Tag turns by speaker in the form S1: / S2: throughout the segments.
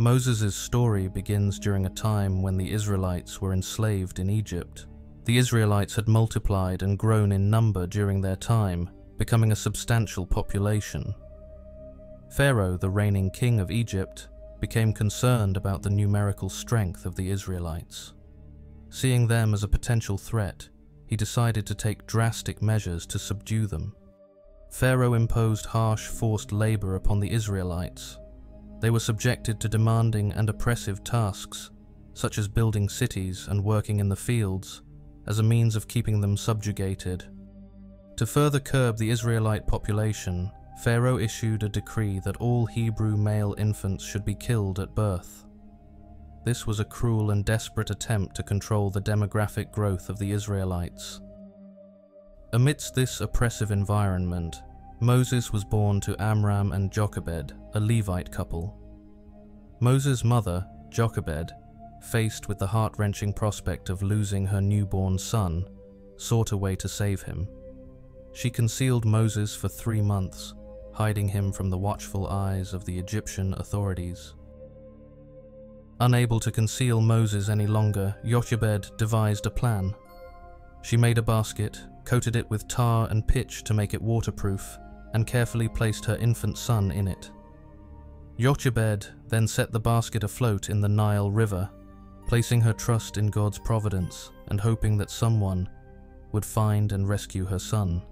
S1: Moses' story begins during a time when the Israelites were enslaved in Egypt. The Israelites had multiplied and grown in number during their time, becoming a substantial population. Pharaoh, the reigning king of Egypt, became concerned about the numerical strength of the Israelites. Seeing them as a potential threat, he decided to take drastic measures to subdue them. Pharaoh imposed harsh forced labor upon the Israelites. They were subjected to demanding and oppressive tasks, such as building cities and working in the fields, as a means of keeping them subjugated. To further curb the Israelite population, Pharaoh issued a decree that all Hebrew male infants should be killed at birth. This was a cruel and desperate attempt to control the demographic growth of the Israelites. Amidst this oppressive environment, Moses was born to Amram and Jochebed, a Levite couple. Moses' mother, Jochebed, faced with the heart-wrenching prospect of losing her newborn son, sought a way to save him. She concealed Moses for 3 months, hiding him from the watchful eyes of the Egyptian authorities. Unable to conceal Moses any longer, Jochebed devised a plan. She made a basket, coated it with tar and pitch to make it waterproof, and carefully placed her infant son in it. Jochebed then set the basket afloat in the Nile River, placing her trust in God's providence and hoping that someone would find and rescue her son.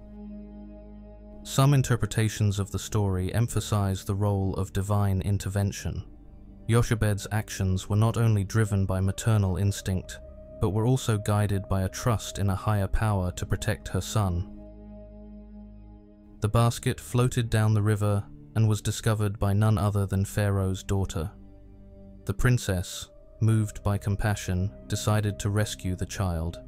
S1: Some interpretations of the story emphasize the role of divine intervention. Jochebed's actions were not only driven by maternal instinct, but were also guided by a trust in a higher power to protect her son. The basket floated down the river and was discovered by none other than Pharaoh's daughter. The princess, moved by compassion, decided to rescue the child.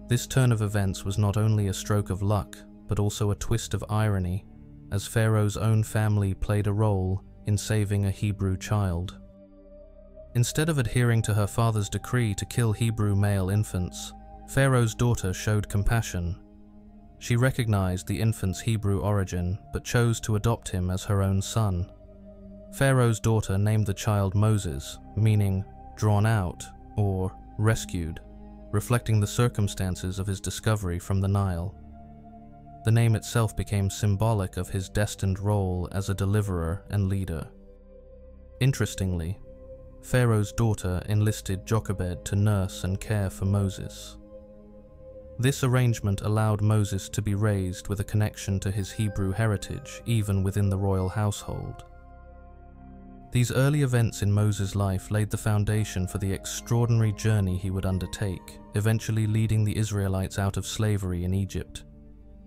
S1: This turn of events was not only a stroke of luck, but also a twist of irony, as Pharaoh's own family played a role in saving a Hebrew child. Instead of adhering to her father's decree to kill Hebrew male infants, Pharaoh's daughter showed compassion. She recognized the infant's Hebrew origin, but chose to adopt him as her own son. Pharaoh's daughter named the child Moses, meaning drawn out or rescued, reflecting the circumstances of his discovery from the Nile. The name itself became symbolic of his destined role as a deliverer and leader. Interestingly, Pharaoh's daughter enlisted Jochebed to nurse and care for Moses. This arrangement allowed Moses to be raised with a connection to his Hebrew heritage, even within the royal household. These early events in Moses' life laid the foundation for the extraordinary journey he would undertake, eventually leading the Israelites out of slavery in Egypt.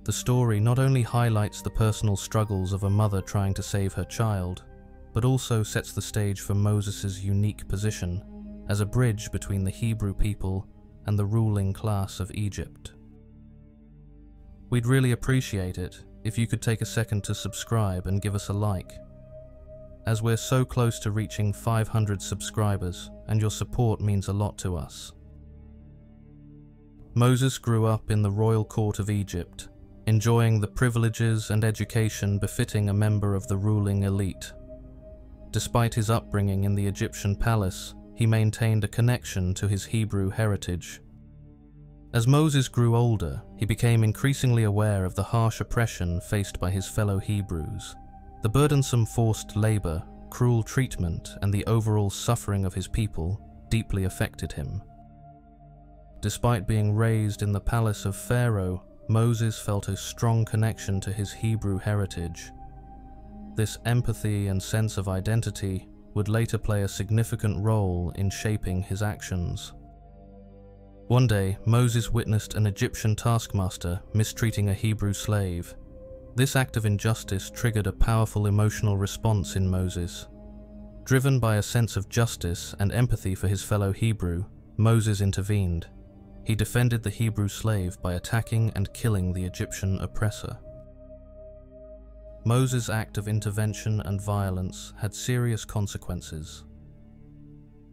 S1: The story not only highlights the personal struggles of a mother trying to save her child, but also sets the stage for Moses' unique position as a bridge between the Hebrew people and the ruling class of Egypt. We'd really appreciate it if you could take a second to subscribe and give us a like, as we're so close to reaching 500 subscribers, and your support means a lot to us. Moses grew up in the royal court of Egypt, enjoying the privileges and education befitting a member of the ruling elite. Despite his upbringing in the Egyptian palace, he maintained a connection to his Hebrew heritage. As Moses grew older, he became increasingly aware of the harsh oppression faced by his fellow Hebrews. The burdensome forced labor, cruel treatment, and the overall suffering of his people deeply affected him. Despite being raised in the palace of Pharaoh, Moses felt a strong connection to his Hebrew heritage. This empathy and sense of identity would later play a significant role in shaping his actions. One day, Moses witnessed an Egyptian taskmaster mistreating a Hebrew slave. This act of injustice triggered a powerful emotional response in Moses. Driven by a sense of justice and empathy for his fellow Hebrew, Moses intervened. He defended the Hebrew slave by attacking and killing the Egyptian oppressor. Moses' act of intervention and violence had serious consequences.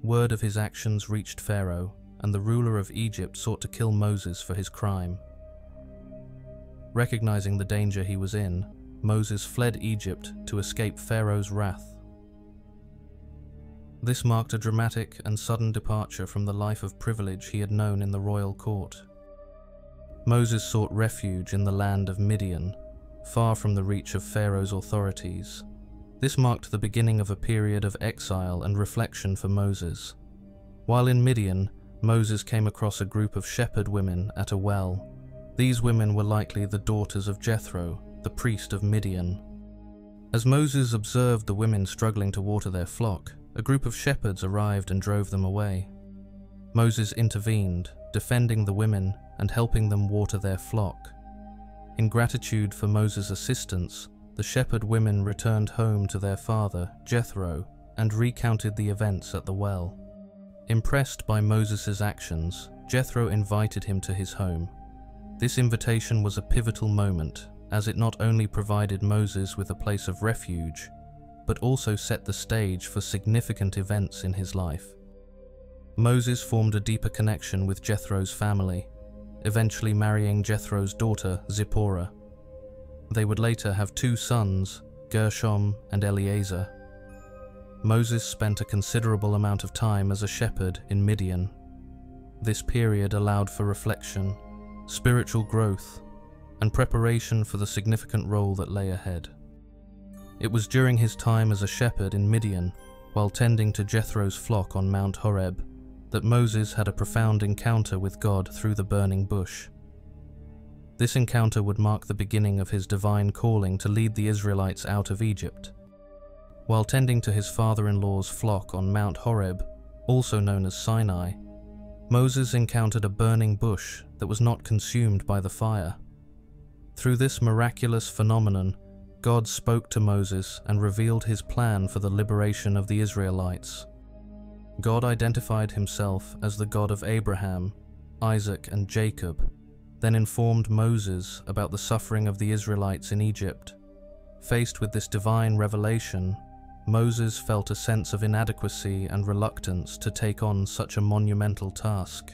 S1: Word of his actions reached Pharaoh, and the ruler of Egypt sought to kill Moses for his crime. Recognizing the danger he was in, Moses fled Egypt to escape Pharaoh's wrath. This marked a dramatic and sudden departure from the life of privilege he had known in the royal court. Moses sought refuge in the land of Midian, far from the reach of Pharaoh's authorities. This marked the beginning of a period of exile and reflection for Moses. While in Midian, Moses came across a group of shepherd women at a well. These women were likely the daughters of Jethro, the priest of Midian. As Moses observed the women struggling to water their flock, a group of shepherds arrived and drove them away. Moses intervened, defending the women and helping them water their flock. In gratitude for Moses' assistance, the shepherd women returned home to their father, Jethro, and recounted the events at the well. Impressed by Moses' actions, Jethro invited him to his home. This invitation was a pivotal moment, as it not only provided Moses with a place of refuge, but also set the stage for significant events in his life. Moses formed a deeper connection with Jethro's family, eventually marrying Jethro's daughter, Zipporah. They would later have 2 sons, Gershom and Eleazar. Moses spent a considerable amount of time as a shepherd in Midian. This period allowed for reflection, spiritual growth, and preparation for the significant role that lay ahead. It was during his time as a shepherd in Midian, while tending to Jethro's flock on Mount Horeb, that Moses had a profound encounter with God through the burning bush. This encounter would mark the beginning of his divine calling to lead the Israelites out of Egypt. While tending to his father-in-law's flock on Mount Horeb, also known as Sinai, Moses encountered a burning bush that was not consumed by the fire. Through this miraculous phenomenon, God spoke to Moses and revealed his plan for the liberation of the Israelites. God identified himself as the God of Abraham, Isaac, and Jacob, then informed Moses about the suffering of the Israelites in Egypt. Faced with this divine revelation, Moses felt a sense of inadequacy and reluctance to take on such a monumental task.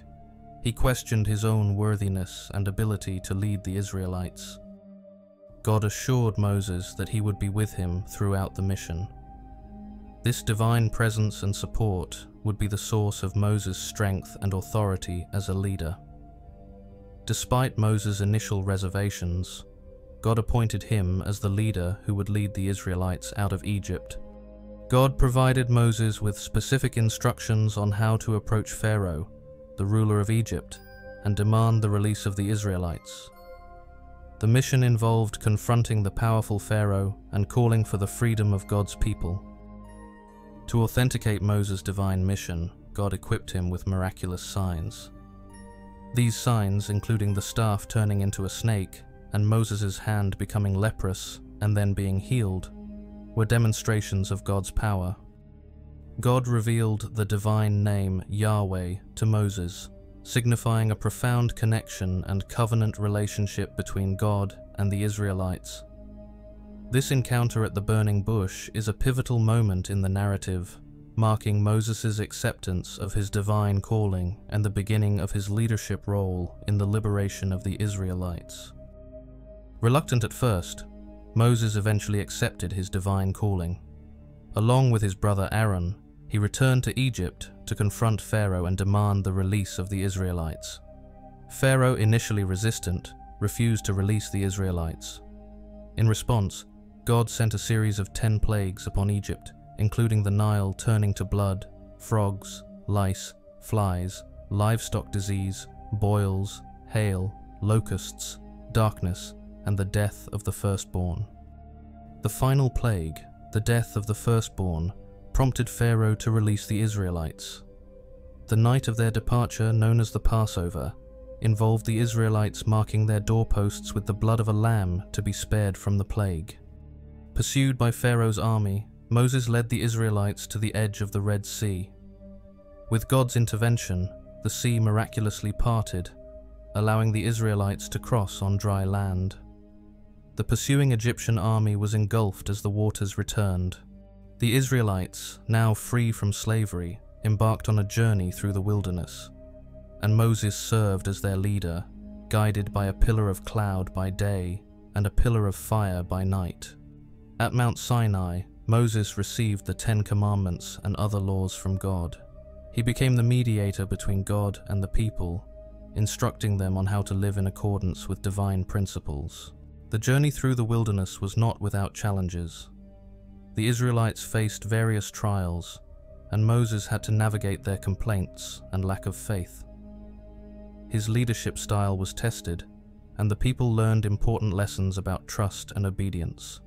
S1: He questioned his own worthiness and ability to lead the Israelites. God assured Moses that he would be with him throughout the mission. This divine presence and support would be the source of Moses' strength and authority as a leader. Despite Moses' initial reservations, God appointed him as the leader who would lead the Israelites out of Egypt. God provided Moses with specific instructions on how to approach Pharaoh, the ruler of Egypt, and demand the release of the Israelites. The mission involved confronting the powerful Pharaoh and calling for the freedom of God's people. To authenticate Moses' divine mission, God equipped him with miraculous signs. These signs, including the staff turning into a snake and Moses' hand becoming leprous and then being healed, were demonstrations of God's power. God revealed the divine name Yahweh to Moses, signifying a profound connection and covenant relationship between God and the Israelites. This encounter at the burning bush is a pivotal moment in the narrative, marking Moses' acceptance of his divine calling and the beginning of his leadership role in the liberation of the Israelites. Reluctant at first, Moses eventually accepted his divine calling. Along with his brother Aaron, he returned to Egypt to confront Pharaoh and demand the release of the Israelites. Pharaoh, initially resistant, refused to release the Israelites. In response, God sent a series of 10 plagues upon Egypt, including the Nile turning to blood, frogs, lice, flies, livestock disease, boils, hail, locusts, darkness, and the death of the firstborn. The final plague, the death of the firstborn, prompted Pharaoh to release the Israelites. The night of their departure, known as the Passover, involved the Israelites marking their doorposts with the blood of a lamb to be spared from the plague. Pursued by Pharaoh's army, Moses led the Israelites to the edge of the Red Sea. With God's intervention, the sea miraculously parted, allowing the Israelites to cross on dry land. The pursuing Egyptian army was engulfed as the waters returned. The Israelites, now free from slavery, embarked on a journey through the wilderness, and Moses served as their leader, guided by a pillar of cloud by day and a pillar of fire by night. At Mount Sinai, Moses received the 10 Commandments and other laws from God. He became the mediator between God and the people, instructing them on how to live in accordance with divine principles. The journey through the wilderness was not without challenges. The Israelites faced various trials, and Moses had to navigate their complaints and lack of faith. His leadership style was tested, and the people learned important lessons about trust and obedience.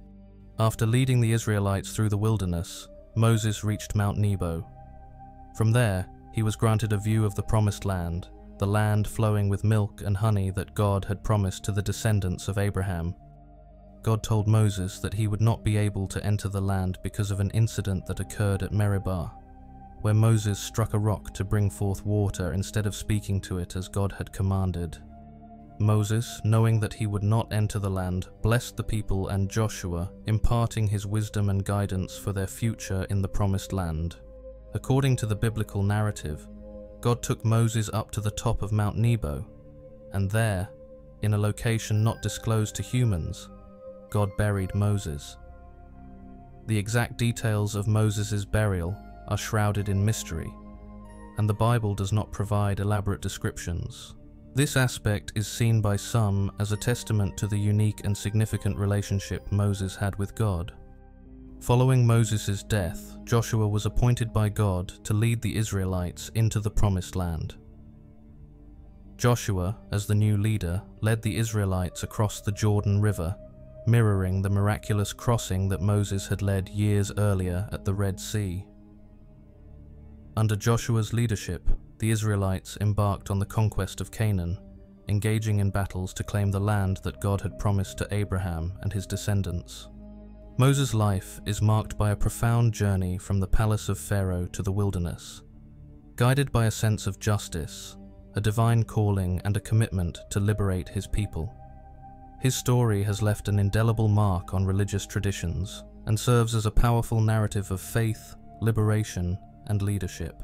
S1: After leading the Israelites through the wilderness, Moses reached Mount Nebo. From there, he was granted a view of the Promised Land, the land flowing with milk and honey that God had promised to the descendants of Abraham. God told Moses that he would not be able to enter the land because of an incident that occurred at Meribah, where Moses struck a rock to bring forth water instead of speaking to it as God had commanded. Moses, knowing that he would not enter the land, blessed the people and Joshua, imparting his wisdom and guidance for their future in the Promised Land. According to the biblical narrative, God took Moses up to the top of Mount Nebo, and there, in a location not disclosed to humans, God buried Moses. The exact details of Moses' burial are shrouded in mystery, and the Bible does not provide elaborate descriptions. This aspect is seen by some as a testament to the unique and significant relationship Moses had with God. Following Moses' death, Joshua was appointed by God to lead the Israelites into the Promised Land. Joshua, as the new leader, led the Israelites across the Jordan River, mirroring the miraculous crossing that Moses had led years earlier at the Red Sea. Under Joshua's leadership, the Israelites embarked on the conquest of Canaan, engaging in battles to claim the land that God had promised to Abraham and his descendants. Moses' life is marked by a profound journey from the palace of Pharaoh to the wilderness. Guided by a sense of justice, a divine calling, and a commitment to liberate his people. His story has left an indelible mark on religious traditions and serves as a powerful narrative of faith, liberation, and leadership.